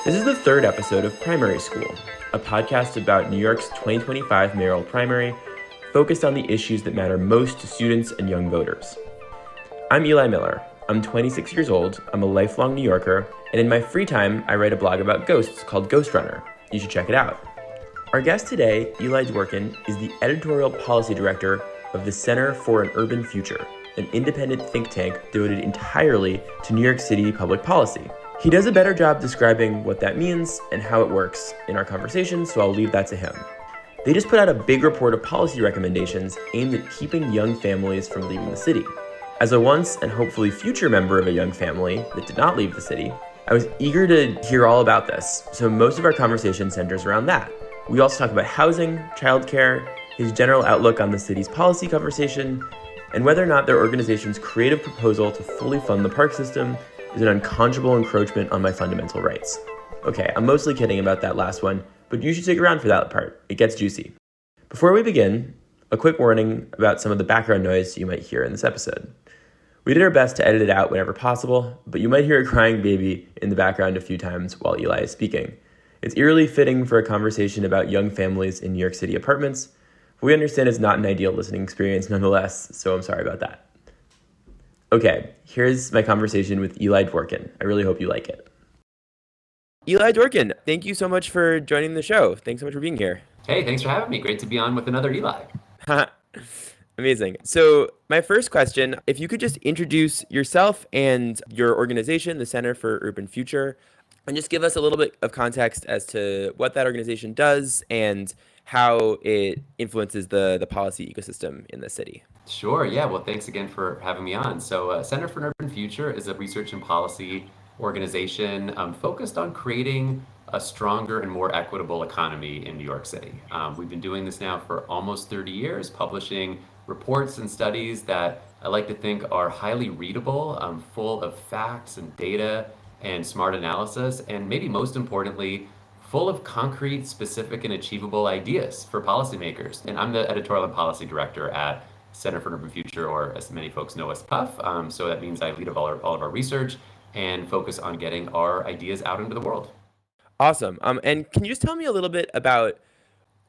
This is the third episode of Primary School, a podcast about New York's 2025 mayoral primary, focused on the issues that matter most to students and young voters. I'm Eli Miller. I'm 26 years old, I'm a lifelong New Yorker, and in my free time, I write a blog about ghosts called Ghost Runner. You should check it out. Our guest today, Eli Dvorkin, is the editorial policy director of the Center for an Urban Future, an independent think tank devoted entirely to New York City public policy. He does a better job describing what that means and how it works in our conversation, so I'll leave that to him. They just put out a big report of policy recommendations aimed at keeping young families from leaving the city. As a once and hopefully future member of a young family that did not leave the city, I was eager to hear all about this, so most of our conversation centers around that. We also talk about housing, childcare, his general outlook on the city's policy conversation, and whether or not their organization's creative proposal to fully fund the park system is an unconscionable encroachment on my fundamental rights. Okay, I'm mostly kidding about that last one, but you should stick around for that part. It gets juicy. Before we begin, a quick warning about some of the background noise you might hear in this episode. We did our best to edit it out whenever possible, but you might hear a crying baby in the background a few times while Eli is speaking. It's eerily fitting for a conversation about young families in New York City apartments. We understand it's not an ideal listening experience nonetheless, so I'm sorry about that. Okay, here's my conversation with Eli Dvorkin. I really hope you like it. Eli Dvorkin, thank you so much for joining the show. Thanks so much for being here. Hey, thanks for having me. Great to be on with another Eli. Amazing. So my first question, if you could just introduce yourself and your organization, the Center for Urban Future, and just give us a little bit of context as to what that organization does and how it influences the policy ecosystem in the city. Sure. Yeah. Well, thanks again for having me on. So, Center for an Urban Future is a research and policy organization focused on creating a stronger and more equitable economy in New York City. We've been doing this now for almost 30 years, publishing reports and studies that I like to think are highly readable, full of facts and data and smart analysis, and maybe most importantly, full of concrete, specific, and achievable ideas for policymakers. And I'm the editorial and policy director at Center for an Urban Future, or as many folks know as PUF. So that means I lead all of our research and focus on getting our ideas out into the world. Awesome. And can you just tell me a little bit about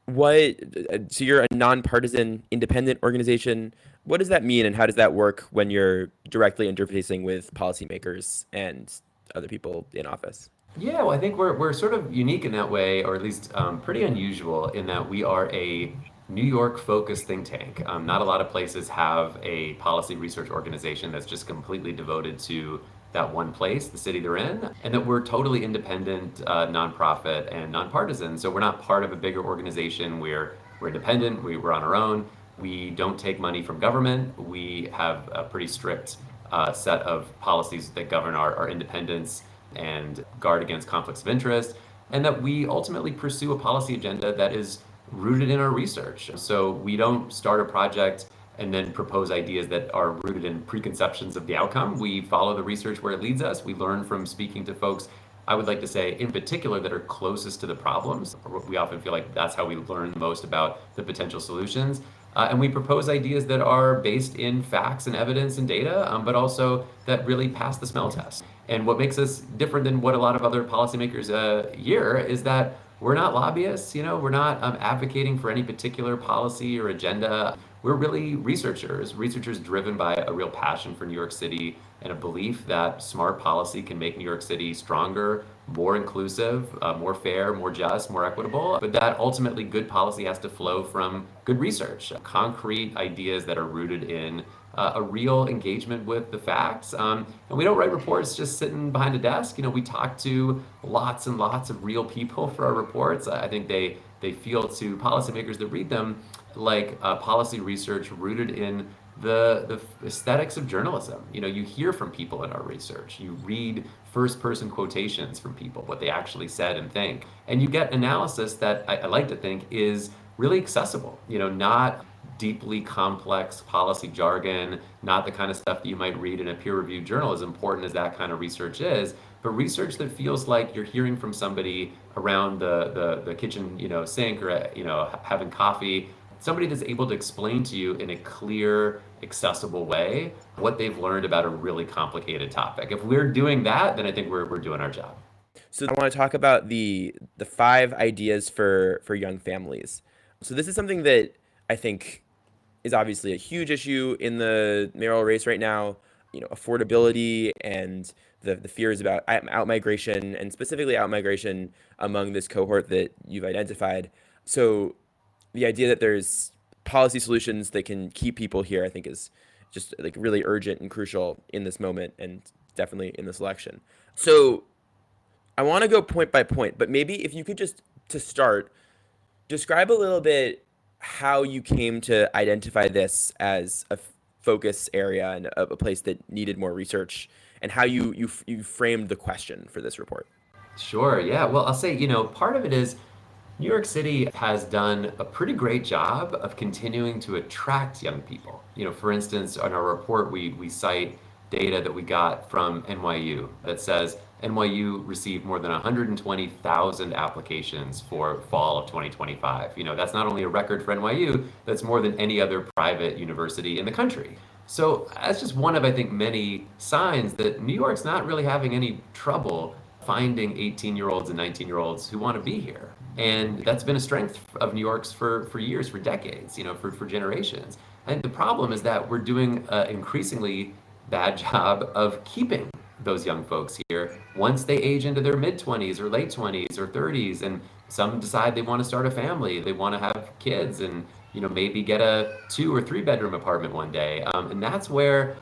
so you're a nonpartisan independent organization. What does that mean and how does that work when you're directly interfacing with policymakers and other people in office? Yeah, well, I think we're sort of unique in that way, or at least pretty unusual in that we are a New York-focused think tank. Not a lot of places have a policy research organization that's just completely devoted to that one place, the city they're in, and that we're totally independent, nonprofit, and nonpartisan. So we're not part of a bigger organization. We're independent. We're on our own. We don't take money from government. We have a pretty strict set of policies that govern our independence and guard against conflicts of interest, and that we ultimately pursue a policy agenda that is rooted in our research. So we don't start a project and then propose ideas that are rooted in preconceptions of the outcome. We follow the research where it leads us. We learn from speaking to folks, I would like to say in particular, that are closest to the problems. We often feel like that's how we learn the most about the potential solutions. And we propose ideas that are based in facts and evidence and data, but also that really pass the smell test. And what makes us different than what a lot of other policymakers hear is that we're not lobbyists, we're not advocating for any particular policy or agenda. We're really researchers driven by a real passion for New York City and a belief that smart policy can make New York City stronger, more inclusive, more fair, more just, more equitable, but that ultimately good policy has to flow from good research, concrete ideas that are rooted in a real engagement with the facts. And we don't write reports just sitting behind a desk. We talk to lots and lots of real people for our reports. I think they feel to policymakers that read them like policy research rooted in the aesthetics of journalism. You hear from people in our research. You read first-person quotations from people, what they actually said and think. And you get analysis that I like to think is really accessible, not deeply complex policy jargon, not the kind of stuff that you might read in a peer-reviewed journal, as important as that kind of research is, but research that feels like you're hearing from somebody around the kitchen, sink, or having coffee, somebody that's able to explain to you in a clear, accessible way what they've learned about a really complicated topic. If we're doing that, then I think we're doing our job. So I want to talk about the five ideas for young families. So this is something that I think is obviously a huge issue in the mayoral race right now. You know, affordability and the fears about out migration, and specifically out migration among this cohort that you've identified. So the idea that there's policy solutions that can keep people here, I think, is just like really urgent and crucial in this moment, and definitely in this election. So I want to go point by point, but maybe if you could just to start describe a little bit how you came to identify this as a focus area and a place that needed more research, and how you framed the question for this report. Sure. Yeah. Well, I'll say, part of it is New York City has done a pretty great job of continuing to attract young people. For instance, on our report, we cite data that we got from NYU that says NYU received more than 120,000 applications for fall of 2025. That's not only a record for NYU, that's more than any other private university in the country. So that's just one of, I think, many signs that New York's not really having any trouble finding 18-year-olds and 19-year-olds who want to be here. And that's been a strength of New York's for years, for decades, for generations. And the problem is that we're doing an increasingly bad job of keeping those young folks here once they age into their mid 20s or late 20s or 30s, and some decide they want to start a family, they want to have kids, and maybe get a 2 or 3 bedroom apartment one day. And that's where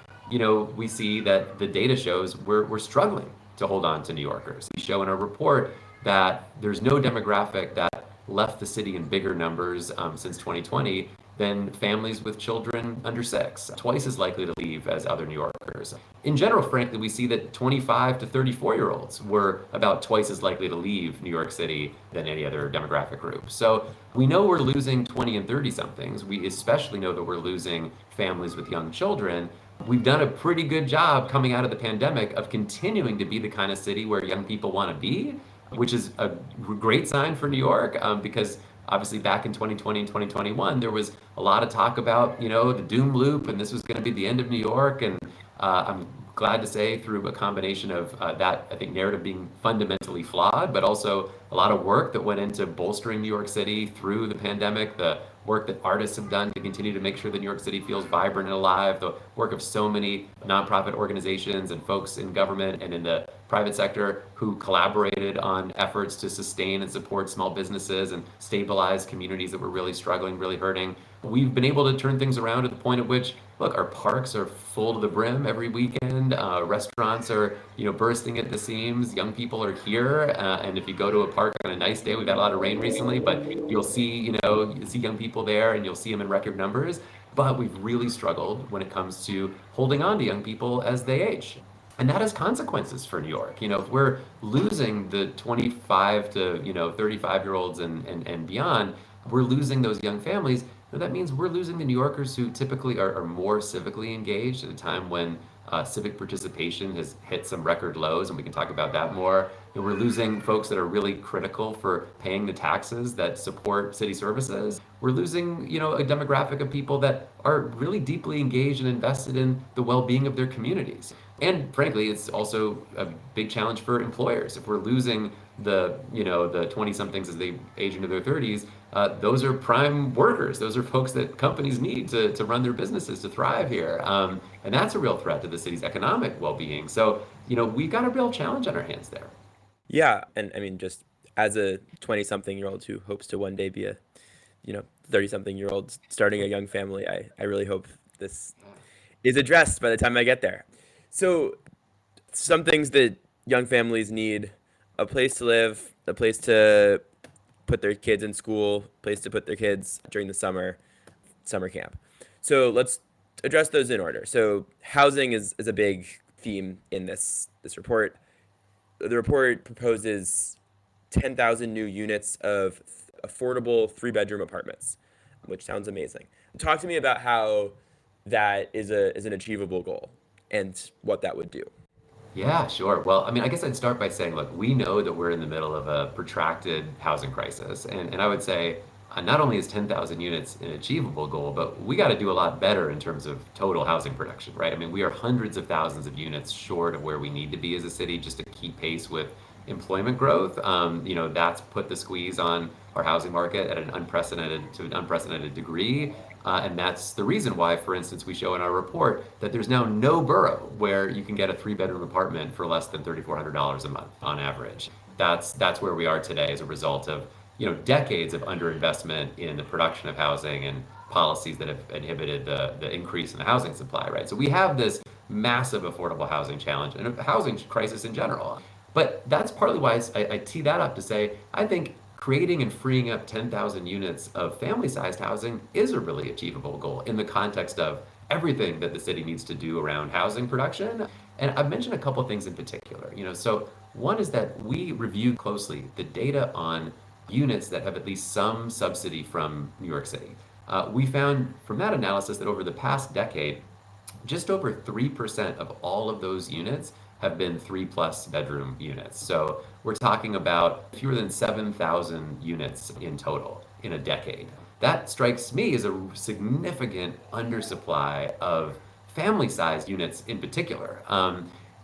we see that the data shows we're struggling to hold on to New Yorkers. We show in our report that there's no demographic that left the city in bigger numbers since 2020 than families with children under 6, twice as likely to leave as other New Yorkers. In general, frankly, we see that 25 to 34-year-olds were about twice as likely to leave New York City than any other demographic group. So we know we're losing 20 and 30-somethings. We especially know that we're losing families with young children. We've done a pretty good job coming out of the pandemic of continuing to be the kind of city where young people want to be, which is a great sign for New York, because obviously back in 2020 and 2021, there was a lot of talk about, the doom loop, and this was going to be the end of New York. And I'm glad to say, through a combination of that, I think, narrative being fundamentally flawed, but also a lot of work that went into bolstering New York City through the pandemic, the work that artists have done to continue to make sure that New York City feels vibrant and alive, the work of so many nonprofit organizations and folks in government and in the private sector who collaborated on efforts to sustain and support small businesses and stabilize communities that were really struggling, really hurting. We've been able to turn things around to the point at which, look, our parks are full to the brim every weekend. Restaurants are, bursting at the seams. Young people are here, and if you go to a park on a nice day, we've had a lot of rain recently, but you'll see, you see young people there, and you'll see them in record numbers. But we've really struggled when it comes to holding on to young people as they age. And that has consequences for New York. If we're losing the 25 to 35-year-olds and beyond, we're losing those young families. That means we're losing the New Yorkers who typically are more civically engaged at a time when civic participation has hit some record lows, and we can talk about that more. We're losing folks that are really critical for paying the taxes that support city services. We're losing, a demographic of people that are really deeply engaged and invested in the well-being of their communities. And frankly, it's also a big challenge for employers. If we're losing the 20-somethings as they age into their 30s, those are prime workers. Those are folks that companies need to run their businesses, to thrive here. And that's a real threat to the city's economic well-being. So, we've got a real challenge on our hands there. Yeah, and I mean, just as a 20-something-year-old who hopes to one day be a 30-something-year-old starting a young family, I really hope this is addressed by the time I get there. So some things that young families need: a place to live, a place to put their kids in school, a place to put their kids during the summer camp. So let's address those in order. So housing is a big theme in this report. The report proposes 10,000 new units of affordable 3-bedroom apartments, which sounds amazing. Talk to me about how that is an achievable goal and what that would do. Yeah, sure. Well, I mean, I guess I'd start by saying, look, we know that we're in the middle of a protracted housing crisis. And I would say not only is 10,000 units an achievable goal, but we got to do a lot better in terms of total housing production, right? I mean, we are hundreds of thousands of units short of where we need to be as a city just to keep pace with employment growth. That's put the squeeze on our housing market at an unprecedented degree. And that's the reason why, for instance, we show in our report that there's now no borough where you can get a 3-bedroom apartment for less than $3,400 a month on average. That's where we are today as a result of decades of underinvestment in the production of housing and policies that have inhibited the increase in the housing supply, right? So we have this massive affordable housing challenge and a housing crisis in general. But that's partly why I tee that up to say, I think creating and freeing up 10,000 units of family-sized housing is a really achievable goal in the context of everything that the city needs to do around housing production. And I've mentioned a couple of things in particular. So one is that we reviewed closely the data on units that have at least some subsidy from New York City. We found from that analysis that over the past decade, just over 3% of all of those units have been 3+ bedroom units. So we're talking about fewer than 7,000 units in total in a decade. That strikes me as a significant undersupply of family-sized units in particular.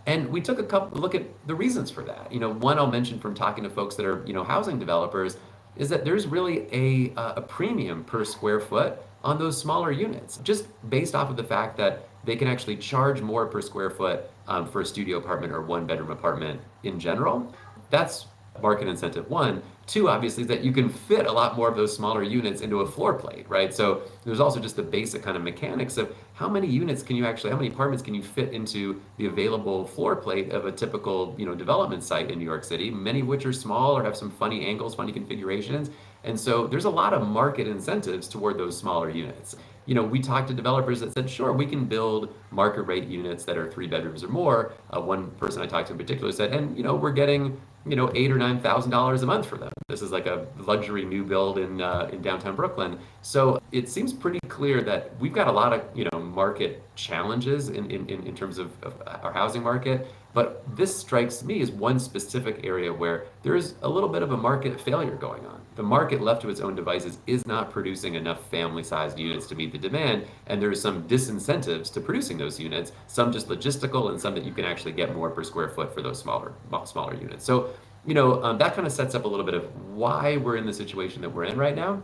And we took a look at the reasons for that. One I'll mention from talking to folks that are, housing developers, is that there's really a premium per square foot on those smaller units, just based off of the fact that they can actually charge more per square foot for a studio apartment or 1-bedroom apartment in general. That's market incentive one. Two, obviously, is that you can fit a lot more of those smaller units into a floor plate, right? So there's also just the basic kind of mechanics of how many apartments can you fit into the available floor plate of a typical, development site in New York City, many of which are small or have some funny angles, funny configurations. And so there's a lot of market incentives toward those smaller units. We talked to developers that said, sure, we can build market rate units that are 3 bedrooms or more. One person I talked to in particular said, and we're getting $8,000 or $9,000 a month for them. This is like a luxury new build in downtown Brooklyn. So it seems pretty clear that we've got a lot of market challenges in terms of our housing market. But this strikes me as one specific area where there's a little bit of a market failure going on. The market, left to its own devices, is not producing enough family-sized units to meet the demand, and there's some disincentives to producing those units, some just logistical and some that you can actually get more per square foot for those smaller units. So, that kind of sets up a little bit of why we're in the situation that we're in right now.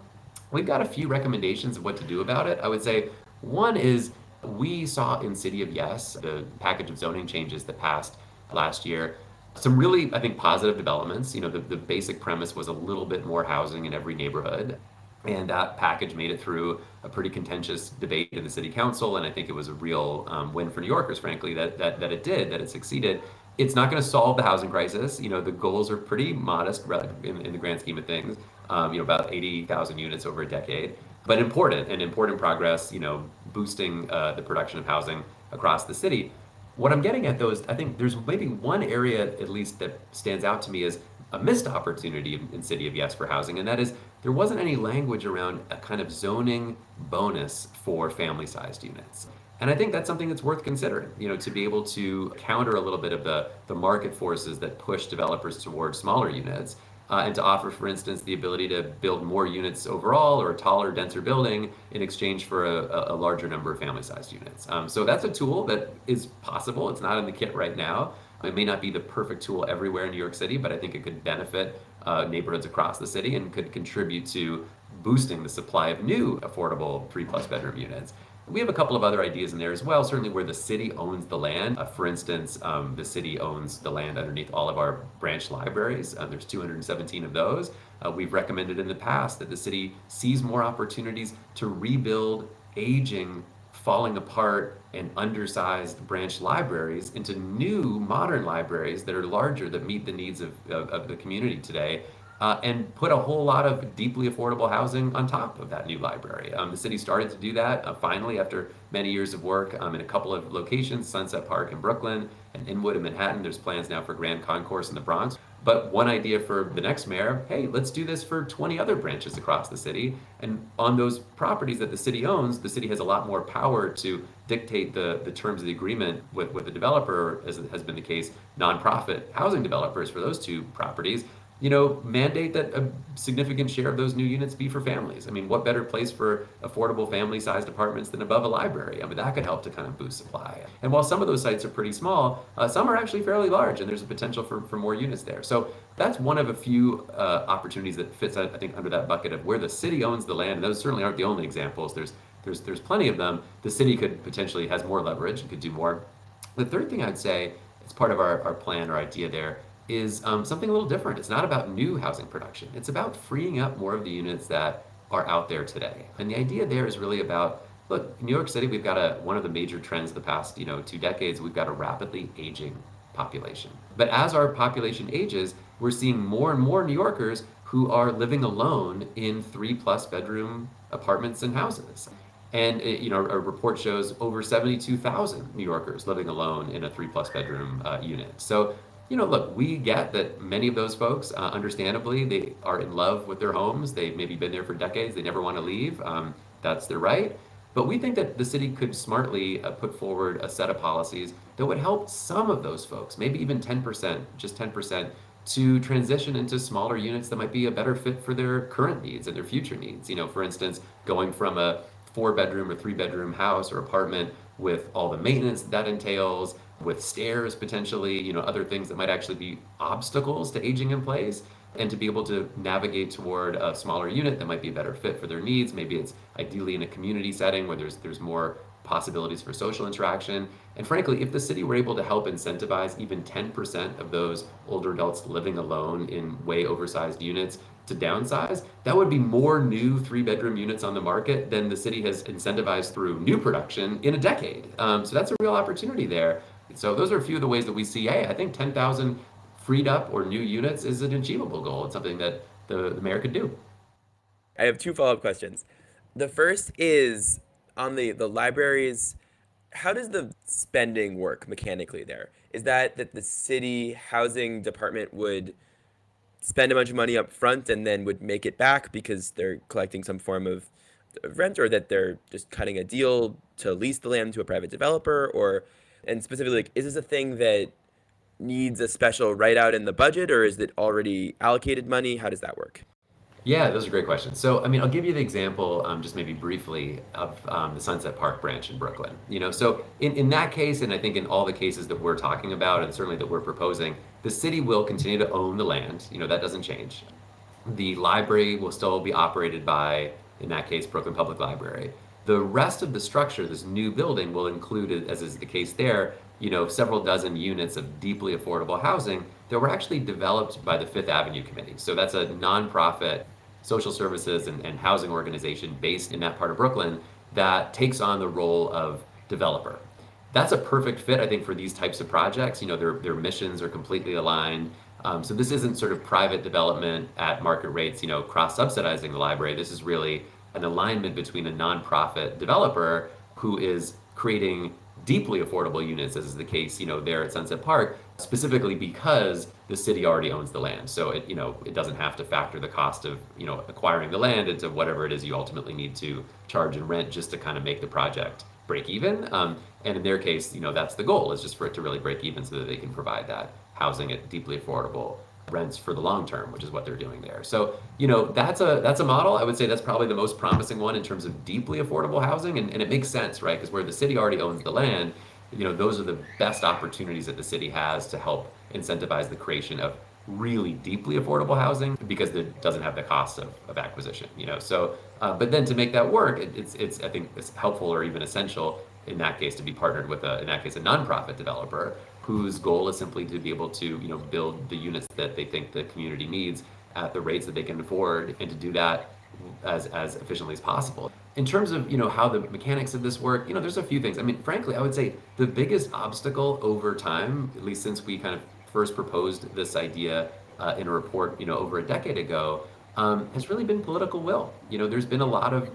We've got a few recommendations of what to do about it. I would say one is, we saw in City of Yes, the package of zoning changes that passed last year, some really, I think, positive developments. The basic premise was a little bit more housing in every neighborhood. And that package made it through a pretty contentious debate in the city council. And I think it was a real win for New Yorkers, frankly, that it succeeded. It's not going to solve the housing crisis. The goals are pretty modest in the grand scheme of things, about 80,000 units over a decade. But important progress, boosting the production of housing across the city. What I'm getting at, though, is I think there's maybe one area at least that stands out to me as a missed opportunity in City of Yes for housing, and that is there wasn't any language around a kind of zoning bonus for family-sized units. And I think that's something that's worth considering, to be able to counter a little bit of the market forces that push developers towards smaller units. And to offer, for instance, the ability to build more units overall or a taller, denser building in exchange for a larger number of family-sized units. So that's a tool that is possible. It's not in the kit right now. It may not be the perfect tool everywhere in New York City, but I think it could benefit neighborhoods across the city and could contribute to boosting the supply of new affordable 3+ bedroom units. We have a couple of other ideas in there as well, certainly where the city owns the land. For instance, the city owns the land underneath all of our branch libraries. There's 217 of those. We've recommended in the past that the city sees more opportunities to rebuild aging, falling apart, and undersized branch libraries into new modern libraries that are larger, that meet the needs of the community today. And put a whole lot of deeply affordable housing on top of that new library. The city started to do that finally after many years of work in a couple of locations, Sunset Park in Brooklyn and Inwood in Manhattan. There's plans now for Grand Concourse in the Bronx. But one idea for the next mayor, hey, let's do this for 20 other branches across the city. And on those properties that the city owns, the city has a lot more power to dictate the terms of the agreement with the developer, as has been the case, nonprofit housing developers for those two properties. mandate that a significant share of those new units be for families. I mean, what better place for affordable family-sized apartments than above a library? I mean, that could help to kind of boost supply. And while some of those sites are pretty small, some are actually fairly large, and there's a potential for more units there. So that's one of a few opportunities that fits, I think, under that bucket of where the city owns the land. And those certainly aren't the only examples. There's plenty of them. The city could potentially has more leverage and could do more. The third thing I'd say, as part of our plan or idea there, is something a little different. It's not about new housing production. It's about freeing up more of the units that are out there today. And the idea there is really about, look, in New York City, we've got one of the major trends of the past, 2 decades, we've got a rapidly aging population. But as our population ages, we're seeing more and more New Yorkers who are living alone in 3+ bedroom apartments and houses. And a report shows over 72,000 New Yorkers living alone in a 3+ bedroom unit. So look, we get that many of those folks, understandably, they are in love with their homes. They've maybe been there for decades. They never want to leave. That's their right. But we think that the city could smartly put forward a set of policies that would help some of those folks, maybe even 10%, just 10%, to transition into smaller units that might be a better fit for their current needs and their future needs. For instance, going from a 4-bedroom or 3-bedroom house or apartment with all the maintenance that entails, with stairs potentially, other things that might actually be obstacles to aging in place, and to be able to navigate toward a smaller unit that might be a better fit for their needs. Maybe it's ideally in a community setting where there's more possibilities for social interaction. And frankly, if the city were able to help incentivize even 10% of those older adults living alone in way oversized units to downsize, that would be more new 3-bedroom units on the market than the city has incentivized through new production in a decade. So that's a real opportunity there. So those are a few of the ways that we see, hey, I think 10,000 freed up or new units is an achievable goal. It's something that the mayor could do. I have 2 follow-up questions. The first is on the libraries. How does the spending work mechanically there? Is that the city housing department would spend a bunch of money up front and then would make it back because they're collecting some form of rent, or that they're just cutting a deal to lease the land to a private developer? And specifically, like, is this a thing that needs a special write-out in the budget, or is it already allocated money? How does that work? Yeah, those are great questions. So, I mean, I'll give you the example, just maybe briefly, of the Sunset Park branch in Brooklyn. So in that case, and I think in all the cases that we're talking about, and certainly that we're proposing, the city will continue to own the land. That doesn't change. The library will still be operated by, in that case, Brooklyn Public Library. The rest of the structure, this new building, will include, as is the case there, several dozen units of deeply affordable housing that were actually developed by the Fifth Avenue Committee. So that's a nonprofit social services and housing organization based in that part of Brooklyn that takes on the role of developer. That's a perfect fit, I think, for these types of projects. Their missions are completely aligned. So this isn't sort of private development at market rates, cross-subsidizing the library. This is really an alignment between a nonprofit developer who is creating deeply affordable units, as is the case, there at Sunset Park, specifically because the city already owns the land. So it doesn't have to factor the cost of, acquiring the land into whatever it is you ultimately need to charge in rent just to kind of make the project break even. And in their case, that's the goal, is just for it to really break even so that they can provide that housing at deeply affordable rents for the long term, which is what they're doing there. So, that's a model. I would say that's probably the most promising one in terms of deeply affordable housing. And it makes sense, right? Because where the city already owns the land, those are the best opportunities that the city has to help incentivize the creation of really deeply affordable housing, because it doesn't have the cost of acquisition, So, but then to make that work, it's I think it's helpful or even essential in that case to be partnered with in that case, a nonprofit developer whose goal is simply to be able to, build the units that they think the community needs at the rates that they can afford, and to do that as efficiently as possible. In terms of, how the mechanics of this work, there's a few things. I mean, frankly, I would say the biggest obstacle over time, at least since we kind of first proposed this idea in a report, over a decade ago, has really been political will. There's been a lot of,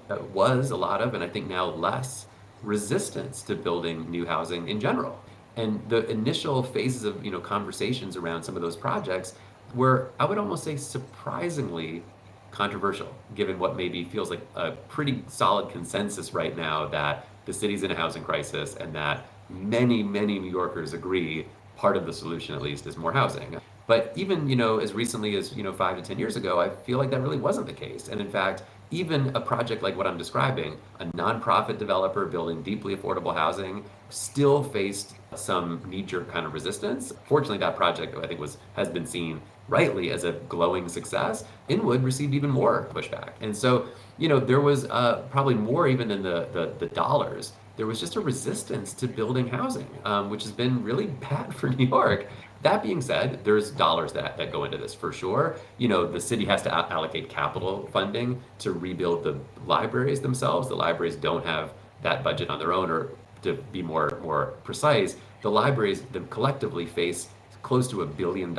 and I think now less, resistance to building new housing in general. And the initial phases of, conversations around some of those projects were, I would almost say, surprisingly controversial, given what maybe feels like a pretty solid consensus right now that the city's in a housing crisis, and that many, many New Yorkers agree part of the solution, at least, is more housing. But even, as recently as, 5 to 10 years ago, I feel like that really wasn't the case. And in fact, even a project like what I'm describing, a nonprofit developer building deeply affordable housing, still faced some knee-jerk kind of resistance. Fortunately, that project, I think, has been seen rightly as a glowing success. Inwood received even more pushback. And so, there was probably more even than the dollars. There was just a resistance to building housing, which has been really bad for New York. That being said, there's dollars that go into this for sure. The city has to allocate capital funding to rebuild the libraries themselves. The libraries don't have that budget on their own, or to be more precise, the libraries collectively face close to $1 billion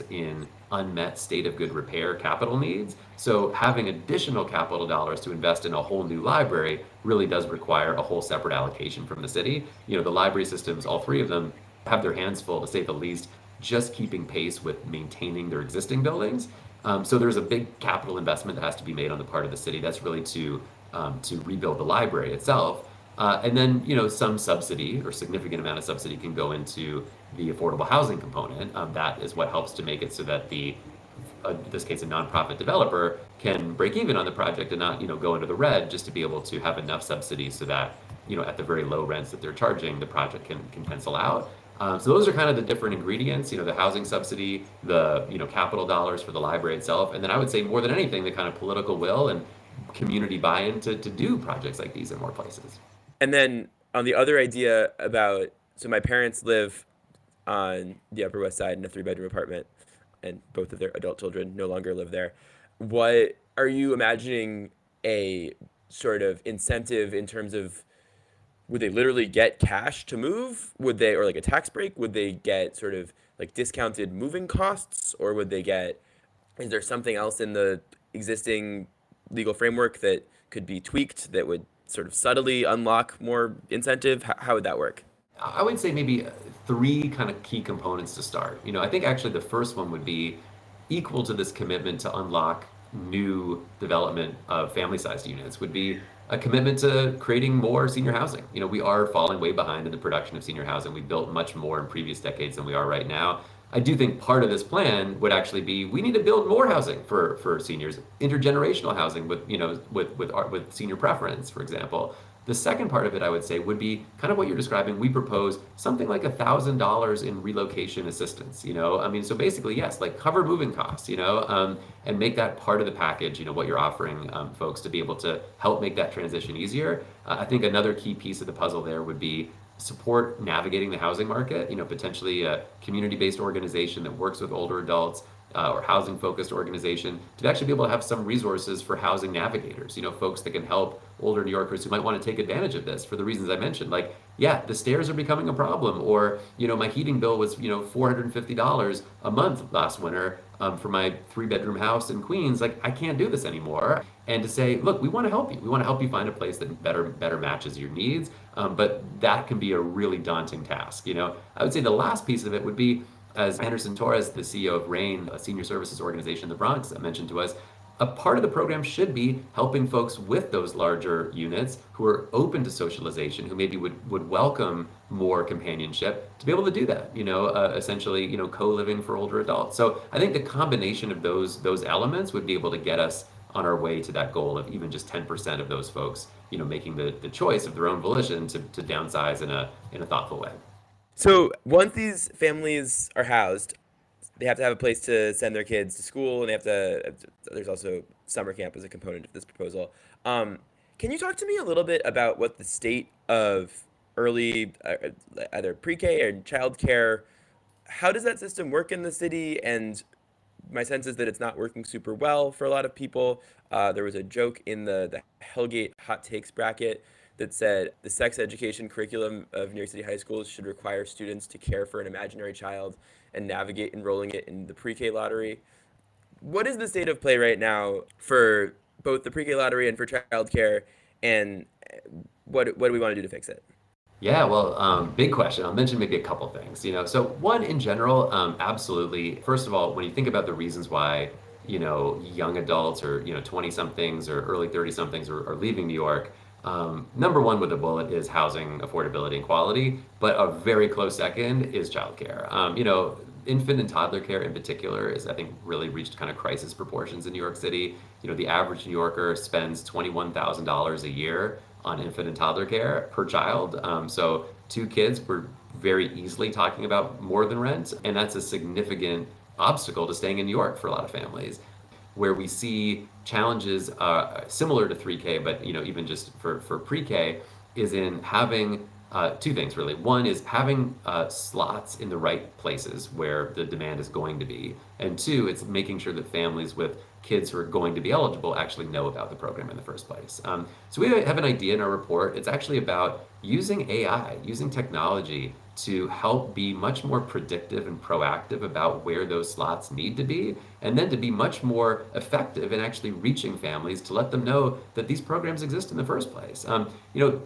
in unmet state of good repair capital needs. So having additional capital dollars to invest in a whole new library really does require a whole separate allocation from the city. The library systems, all three of them, have their hands full, to say the least, just keeping pace with maintaining their existing buildings. So there's a big capital investment that has to be made on the part of the city. That's really to rebuild the library itself. And then, some subsidy or significant amount of subsidy can go into the affordable housing component. That is what helps to make it so that in this case, a nonprofit developer can break even on the project and not, go into the red, just to be able to have enough subsidy so that, at the very low rents that they're charging, the project can pencil out. So those are kind of the different ingredients, the housing subsidy, the, capital dollars for the library itself. And then I would say more than anything, the kind of political will and community buy-in to do projects like these in more places. And then on the other idea about, so my parents live on the Upper West Side in a 3-bedroom apartment, and both of their adult children no longer live there. What are you imagining a sort of incentive in terms of, would they literally get cash to move? Would they, or like a tax break? Would they get sort of like discounted moving costs? Or would they get, is there something else in the existing legal framework that could be tweaked that would sort of subtly unlock more incentive? How would that work? I would say maybe three kind of key components to start. I think actually the first one would be equal to this commitment to unlock new development of family-sized units, would be a commitment to creating more senior housing. We are falling way behind in the production of senior housing. We built much more in previous decades than we are right now. I do think part of this plan would actually be, we need to build more housing for seniors, intergenerational housing with senior preference, for example. The second part of it, I would say, would be kind of what you're describing. We propose something like $1,000 in relocation assistance. So basically, yes, like cover moving costs, and make that part of the package. What you're offering folks to be able to help make that transition easier. I think another key piece of the puzzle there would be support navigating the housing market. Potentially a community-based organization that works with older adults. Or housing-focused organization to actually be able to have some resources for housing navigators, folks that can help older New Yorkers who might want to take advantage of this for the reasons I mentioned. Like, yeah, the stairs are becoming a problem, or, my heating bill was, $450 a month last winter for my 3-bedroom house in Queens. Like, I can't do this anymore. And to say, look, we want to help you. We want to help you find a place that better matches your needs. But that can be a really daunting task. I would say the last piece of it would be, as Anderson Torres, the CEO of RAIN, a senior services organization in the Bronx, mentioned to us, a part of the program should be helping folks with those larger units who are open to socialization, who maybe would welcome more companionship, to be able to do that, essentially, co-living for older adults. So I think the combination of those elements would be able to get us on our way to that goal of even just 10% of those folks, making the choice of their own volition to downsize in a thoughtful way. So once these families are housed, they have to have a place to send their kids to school, and there's also summer camp as a component of this proposal. Can you talk to me a little bit about what the state of early, either pre-K or childcare, how does that system work in the city? And my sense is that it's not working super well for a lot of people. There was a joke in the Hellgate Hot Takes bracket that said the sex education curriculum of New York City high schools should require students to care for an imaginary child and navigate enrolling it in the pre-K lottery. What is the state of play right now for both the pre-K lottery and for childcare, and what do we want to do to fix it? Yeah, well, big question. I'll mention maybe a couple things. So one, in general, absolutely. First of all, when you think about the reasons why, young adults or 20-somethings or early 30-somethings are leaving New York, number one with a bullet is housing affordability and quality, but a very close second is childcare. infant and toddler care in particular is, I think, really reached kind of crisis proportions in New York City. The average New Yorker spends $21,000 a year on infant and toddler care per child. So two kids, we're very easily talking about more than rent, and that's a significant obstacle to staying in New York for a lot of families. Where we see challenges similar to 3K, but even just for pre-K, is in having two things really. One is having slots in the right places where the demand is going to be, and two, it's making sure that families with kids who are going to be eligible actually know about the program in the first place. So we have an idea in our report. It's actually about using AI, using technology to help be much more predictive and proactive about where those slots need to be, and then to be much more effective in actually reaching families to let them know that these programs exist in the first place. A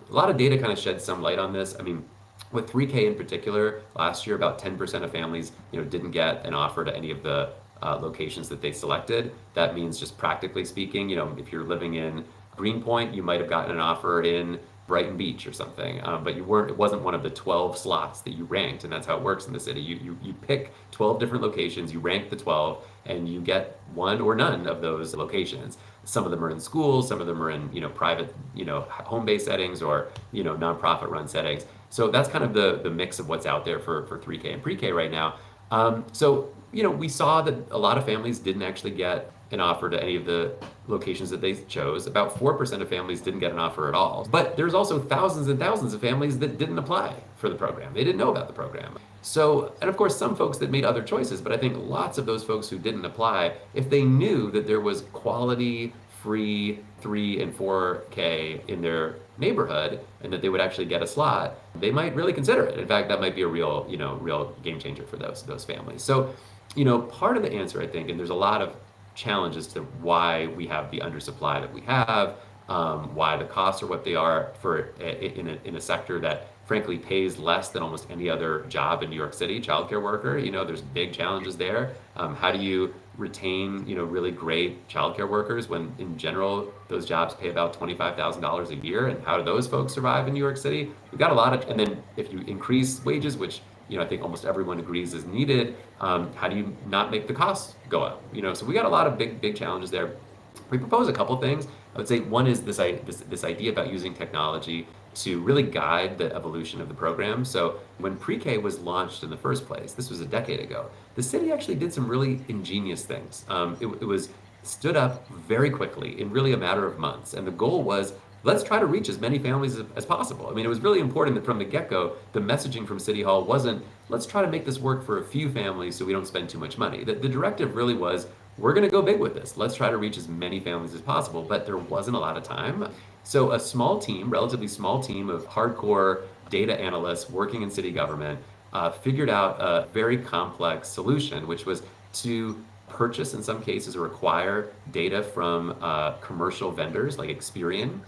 lot of data kind of sheds some light on this. I mean, with 3K in particular, last year about 10% of families, didn't get an offer to any of the locations that they selected. That means, just practically speaking, if you're living in Greenpoint, you might have gotten an offer in Brighton Beach or something, but it wasn't one of the 12 slots that you ranked, and that's how it works in the city. You pick 12 different locations, you rank the 12, and you get one or none of those locations. Some of them are in schools, some of them are in private home-based settings, or nonprofit-run settings. So that's kind of the mix of what's out there for 3K and pre-K right now. So we saw that a lot of families didn't actually get an offer to any of the locations that they chose. About 4% of families didn't get an offer at all. But there's also thousands and thousands of families that didn't apply for the program. They didn't know about the program. So, and of course, some folks that made other choices, but I think lots of those folks who didn't apply, if they knew that there was quality, free 3 and 4K in their neighborhood and that they would actually get a slot, they might really consider it. In fact, that might be a real game changer for those families. So, part of the answer, I think, and there's a lot of challenges to why we have the undersupply that we have, why the costs are what they are for in a sector that frankly pays less than almost any other job in New York City, childcare worker. There's big challenges there. How do you retain really great childcare workers when in general those jobs pay about $25,000 a year, and how do those folks survive in New York City? We've got a lot of, and then if you increase wages, which I think almost everyone agrees is needed, how do you not make the costs go up? So we got a lot of big challenges there. We propose a couple things. I would say one is this idea about using technology to really guide the evolution of the program. So when pre-K was launched in the first place, this was a decade ago, the city actually did some really ingenious things. It was stood up very quickly in really a matter of months, and the goal was, let's try to reach as many families as possible. I mean, it was really important that from the get-go, the messaging from City Hall wasn't, let's try to make this work for a few families so we don't spend too much money. The directive really was, we're going to go big with this. Let's try to reach as many families as possible, but there wasn't a lot of time. So a relatively small team of hardcore data analysts working in city government figured out a very complex solution, which was to purchase, in some cases, or acquire data from commercial vendors like Experian,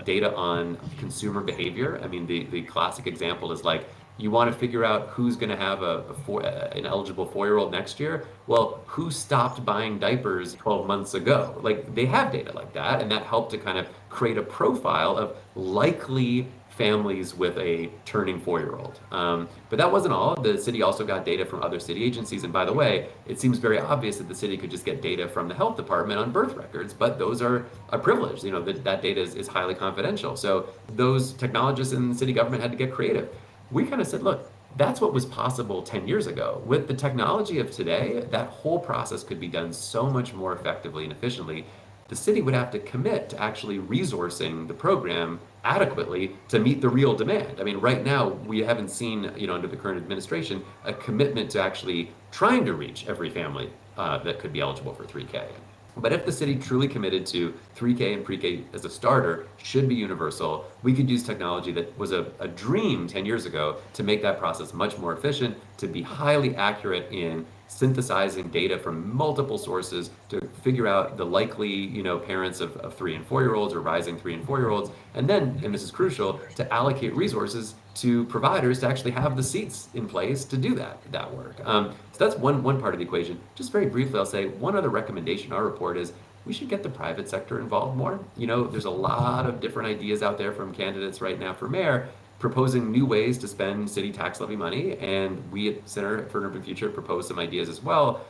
data on consumer behavior. I mean, the classic example is like, you want to figure out who's going to have an eligible 4-year-old next year. Well, who stopped buying diapers 12 months ago? Like, they have data like that, and that helped to kind of create a profile of likely families with a turning 4-year-old. But that wasn't all. The city also got data from other city agencies. And by the way, it seems very obvious that the city could just get data from the health department on birth records, but those are a privilege. That data is highly confidential. So those technologists in city government had to get creative. We kind of said, look, that's what was possible 10 years ago. With the technology of today, that whole process could be done so much more effectively and efficiently. The city would have to commit to actually resourcing the program adequately to meet the real demand. I mean, right now, we haven't seen, under the current administration, a commitment to actually trying to reach every family that could be eligible for 3K. But if the city truly committed to 3K and pre-K as a starter should be universal, we could use technology that was a dream 10 years ago to make that process much more efficient, to be highly accurate in synthesizing data from multiple sources to figure out the likely, parents of 3 and 4-year-olds or rising 3 and 4-year-olds, and then, and this is crucial, to allocate resources to providers to actually have the seats in place to do that work. So that's one part of the equation. Just very briefly, I'll say one other recommendation in our report is we should get the private sector involved more. There's a lot of different ideas out there from candidates right now for mayor, proposing new ways to spend city tax levy money. And we at Center for an Urban Future propose some ideas as well,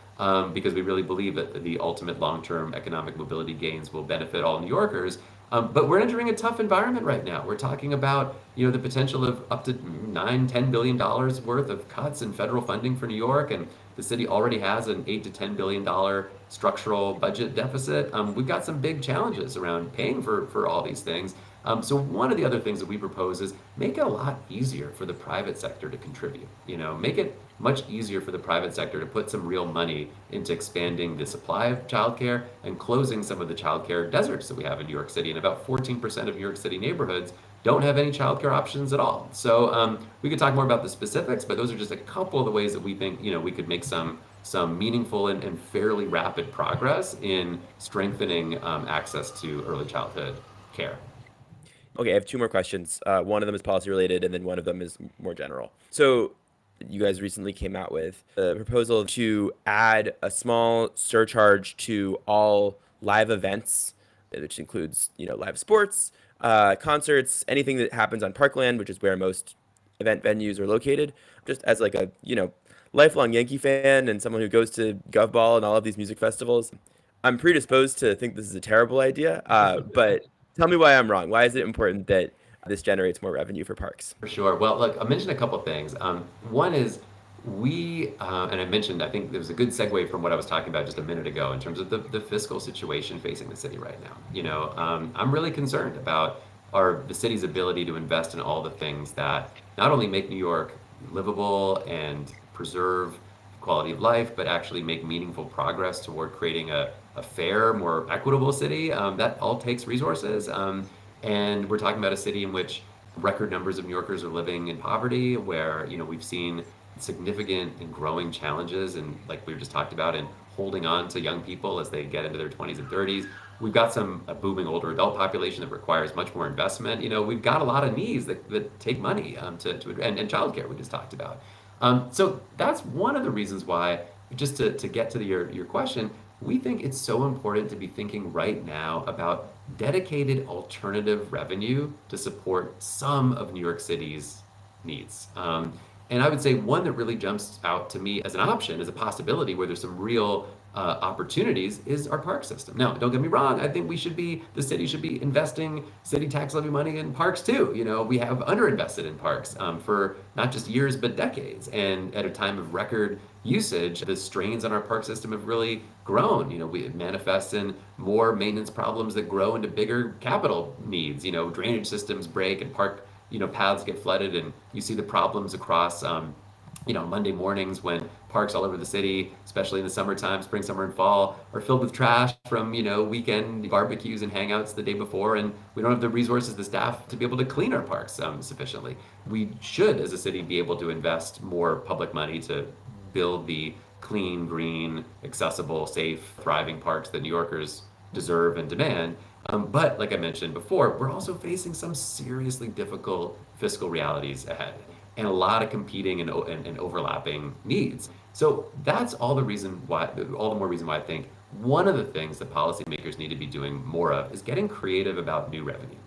because we really believe that the ultimate long-term economic mobility gains will benefit all New Yorkers. But we're entering a tough environment right now. We're talking about, the potential of up to $9-10 billion worth of cuts in federal funding for New York, and the city already has an $8 to $10 billion structural budget deficit. We've got some big challenges around paying for all these things. So one of the other things that we propose is make it a lot easier for the private sector to contribute. Make it much easier for the private sector to put some real money into expanding the supply of childcare and closing some of the childcare deserts that we have in New York City. And about 14% of New York City neighborhoods don't have any childcare options at all. So we could talk more about the specifics, but those are just a couple of the ways that we think we could make some meaningful and fairly rapid progress in strengthening access to early childhood care. Okay, I have two more questions. One of them is policy related, and then one of them is more general. So you guys recently came out with a proposal to add a small surcharge to all live events, which includes, live sports, concerts, anything that happens on Parkland, which is where most event venues are located. Just as like a, lifelong Yankee fan and someone who goes to Gov Ball and all of these music festivals, I'm predisposed to think this is a terrible idea, but tell me why I'm wrong. Why is it important that this generates more revenue for parks? For sure. Well, look, I mentioned a couple of things. One is and I mentioned, I think there was a good segue from what I was talking about just a minute ago in terms of the fiscal situation facing the city right now. I'm really concerned about the city's ability to invest in all the things that not only make New York livable and preserve quality of life, but actually make meaningful progress toward creating a fair, more equitable city. That all takes resources. And we're talking about a city in which record numbers of New Yorkers are living in poverty, where we've seen significant and growing challenges, and like we just talked about, in holding on to young people as they get into their 20s and 30s. We've got a booming older adult population that requires much more investment. We've got a lot of needs that take money and childcare we just talked about. So that's one of the reasons why, just to get to your question, we think it's so important to be thinking right now about dedicated alternative revenue to support some of New York City's needs. And I would say one that really jumps out to me as an option, as a possibility where there's some real opportunities, is our park system. Now, don't get me wrong, I think the city should be investing city tax levy money in parks too. We have underinvested in parks for not just years, but decades. And at a time of record usage, the strains on our park system have really grown. It manifests in more maintenance problems that grow into bigger capital needs. Drainage systems break and park paths get flooded, and you see the problems across Monday mornings when parks all over the city, especially in the summertime, spring, summer, and fall, are filled with trash from weekend barbecues and hangouts the day before, and we don't have the resources, the staff, to be able to clean our parks sufficiently. We should, as a city, be able to invest more public money to build the clean, green, accessible, safe, thriving parks that New Yorkers deserve and demand. But like I mentioned before, we're also facing some seriously difficult fiscal realities ahead, and a lot of competing and overlapping needs. So that's all the more reason why I think one of the things that policymakers need to be doing more of is getting creative about new revenue.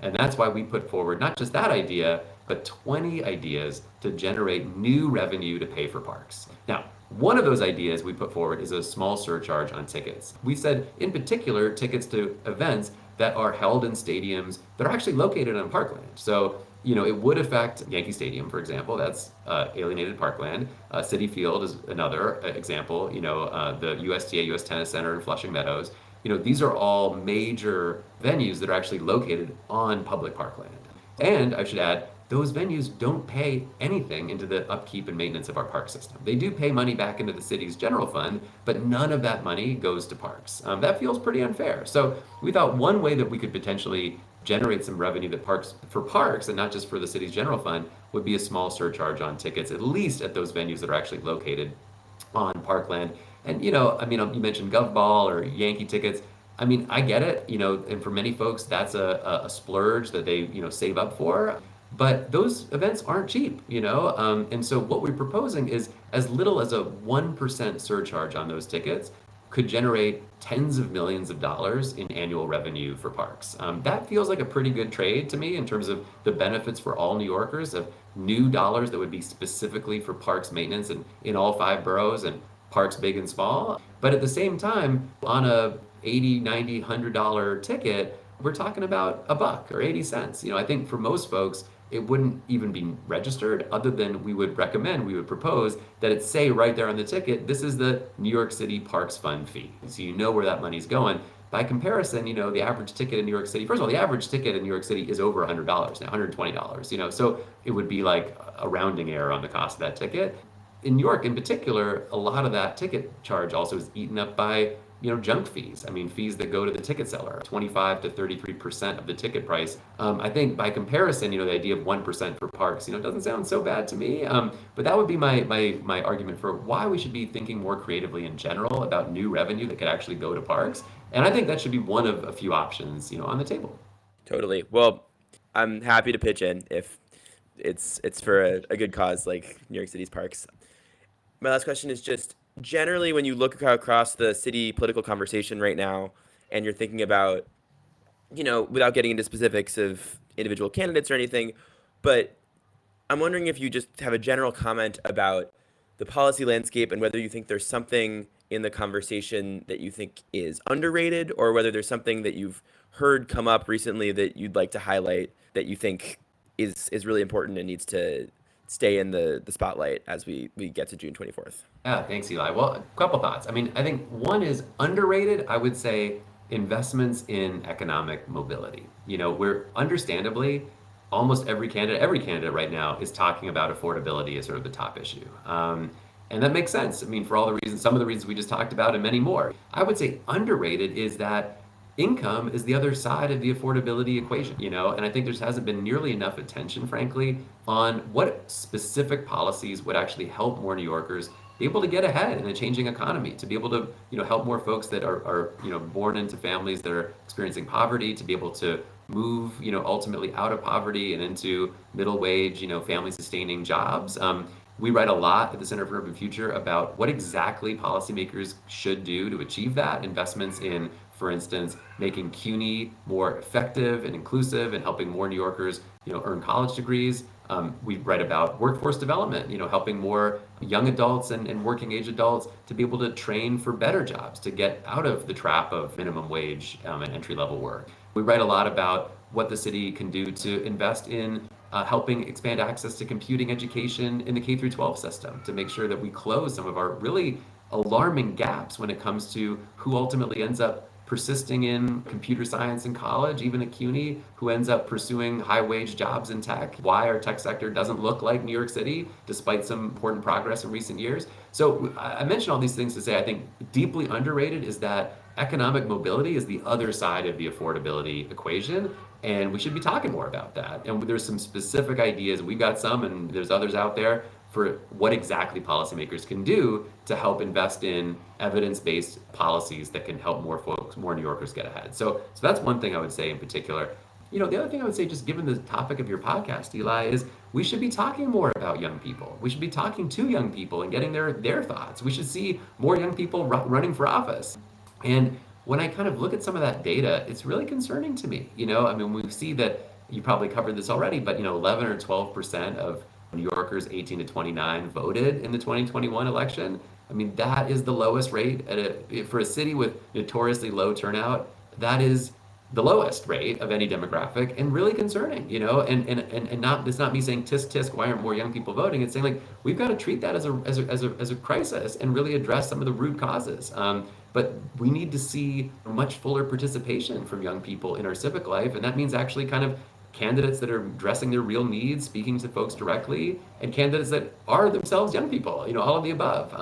And that's why we put forward not just that idea, but 20 ideas to generate new revenue to pay for parks. Now, one of those ideas we put forward is a small surcharge on tickets. We said, in particular, tickets to events that are held in stadiums that are actually located on parkland. So, it would affect Yankee Stadium, for example. That's alienated parkland. Citi Field is another example. The USTA, US Tennis Center in Flushing Meadows. These are all major venues that are actually located on public parkland. And I should add, those venues don't pay anything into the upkeep and maintenance of our park system. They do pay money back into the city's general fund, but none of that money goes to parks. That feels pretty unfair. So we thought one way that we could potentially generate some revenue for parks and not just for the city's general fund would be a small surcharge on tickets, at least at those venues that are actually located on parkland. And you mentioned Gov Ball or Yankee tickets. I get it, and for many folks that's a splurge that they save up for. But those events aren't cheap, and so what we're proposing is as little as a 1% surcharge on those tickets could generate tens of millions of dollars in annual revenue for parks. That feels like a pretty good trade to me in terms of the benefits for all New Yorkers of new dollars that would be specifically for parks maintenance and in all 5 boroughs and parks big and small. But at the same time, on a 80, 90, $100 ticket, we're talking about a buck or 80 cents. I think for most folks, it wouldn't even be registered other than we would propose that it say right there on the ticket, this is the New York City Parks Fund fee. So you know where that money's going. By comparison, the average ticket in New York City, first of all, the average ticket in New York City is over $100 now, $120, so it would be like a rounding error on the cost of that ticket. In New York in particular, a lot of that ticket charge also is eaten up by junk fees. I mean, fees that go to the ticket seller, 25 to 33% of the ticket price. I think by comparison, the idea of 1% for parks, doesn't sound so bad to me. But that would be my argument for why we should be thinking more creatively in general about new revenue that could actually go to parks. And I think that should be one of a few options, on the table. Totally. Well, I'm happy to pitch in if it's for a good cause like New York City's parks. My last question is just, generally, when you look across the city political conversation right now, and you're thinking about, without getting into specifics of individual candidates or anything, but I'm wondering if you just have a general comment about the policy landscape and whether you think there's something in the conversation that you think is underrated, or whether there's something that you've heard come up recently that you'd like to highlight that you think is really important and needs to stay in the spotlight as we get to June 24th. Yeah, thanks, Eli. Well, a couple thoughts. I mean, I think one is underrated. I would say investments in economic mobility. We're understandably almost every candidate right now is talking about affordability as sort of the top issue. And that makes sense. I mean, for all the reasons, some of the reasons we just talked about and many more. I would say underrated is that income is the other side of the affordability equation, and I think there hasn't been nearly enough attention, frankly, on what specific policies would actually help more New Yorkers be able to get ahead in a changing economy, to be able to, help more folks that are born into families that are experiencing poverty, to be able to move, ultimately out of poverty and into middle wage, family sustaining jobs. We write a lot at the Center for Urban Future about what exactly policymakers should do to achieve that. Investments in, for instance, making CUNY more effective and inclusive and helping more New Yorkers, earn college degrees. We write about workforce development, helping more young adults and working age adults to be able to train for better jobs, to get out of the trap of minimum wage and entry level work. We write a lot about what the city can do to invest in helping expand access to computing education in the K-12 system, to make sure that we close some of our really alarming gaps when it comes to who ultimately ends up persisting in computer science in college, even at CUNY, who ends up pursuing high-wage jobs in tech, why our tech sector doesn't look like New York City, despite some important progress in recent years. So I mention all these things to say I think deeply underrated is that economic mobility is the other side of the affordability equation, and we should be talking more about that. And there's some specific ideas, we got some, and there's others out there, for what exactly policymakers can do to help invest in evidence-based policies that can help more folks, more New Yorkers get ahead. So that's one thing I would say in particular. The other thing I would say, just given the topic of your podcast, Eli, is we should be talking more about young people. We should be talking to young people and getting their thoughts. We should see more young people running for office. And when I kind of look at some of that data, it's really concerning to me. I mean, we see that, you probably covered this already, but 11 or 12% of New Yorkers 18 to 29 voted in the 2021 election. I mean, that is the lowest rate for a city with notoriously low turnout. That is the lowest rate of any demographic, and really concerning, and not, it's not me saying tisk, why aren't more young people voting? It's saying, like, we've got to treat that as a crisis and really address some of the root causes. But we need to see much fuller participation from young people in our civic life, and that means actually kind of candidates that are addressing their real needs, speaking to folks directly, and candidates that are themselves young people, all of the above.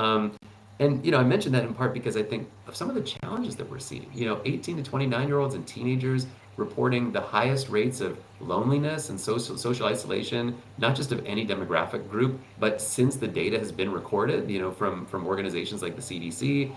And I mentioned that in part because I think of some of the challenges that we're seeing. 18 to 29-year-olds and teenagers reporting the highest rates of loneliness and social isolation, not just of any demographic group, but since the data has been recorded, from organizations like the CDC,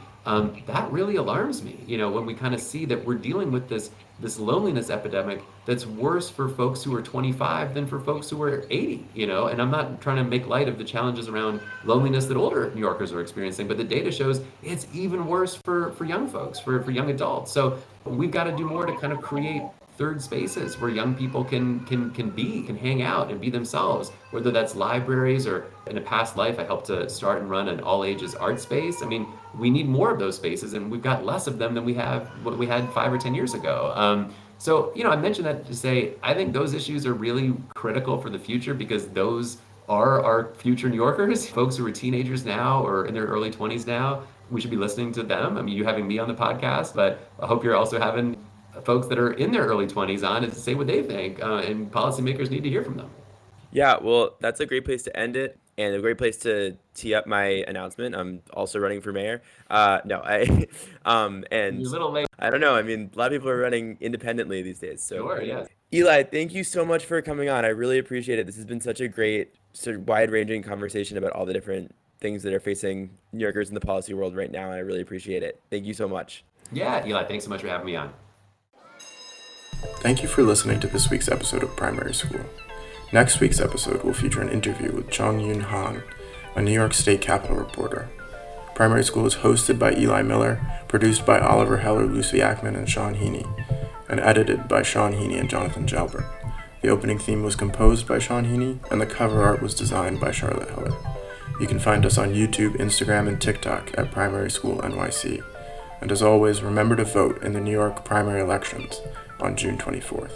that really alarms me. When we kind of see that we're dealing with this loneliness epidemic that's worse for folks who are 25 than for folks who are 80, and I'm not trying to make light of the challenges around loneliness that older New Yorkers are experiencing, but the data shows it's even worse for young folks, for young adults. So we've got to do more to kind of create third spaces where young people can hang out and be themselves, whether that's libraries, or in a past life I helped to start and run an all ages art space. I mean, we need more of those spaces, and we've got less of them than we had 5 or 10 years ago. So I mentioned that to say I think those issues are really critical for the future, because those are our future New Yorkers, folks who are teenagers now or in their early 20s now. We should be listening to them. I mean, you having me on the podcast, but I hope you're also having folks that are in their early 20s on, and to say what they think, and policymakers need to hear from them. Yeah, well, that's a great place to end it, and a great place to tee up my announcement. I'm also running for mayor. And You're a little late. I don't know. I mean, a lot of people are running independently these days. So, Sure, yes. Eli, thank you so much for coming on. I really appreciate it. This has been such a great, sort of wide-ranging conversation about all the different things that are facing New Yorkers in the policy world right now, and I really appreciate it. Thank you so much. Yeah, Eli, thanks so much for having me on. Thank you for listening to this week's episode of Primary School. Next week's episode will feature an interview with Chung Yoon Han, a New York State Capitol reporter. Primary School is hosted by Eli Miller, produced by Oliver Heller, Lucy Ackman, and Sean Heaney, and edited by Sean Heaney and Jonathan Jalbert. The opening theme was composed by Sean Heaney, and the cover art was designed by Charlotte Heller. You can find us on YouTube, Instagram, and TikTok at Primary School NYC. And as always, remember to vote in the New York primary elections on June 24th.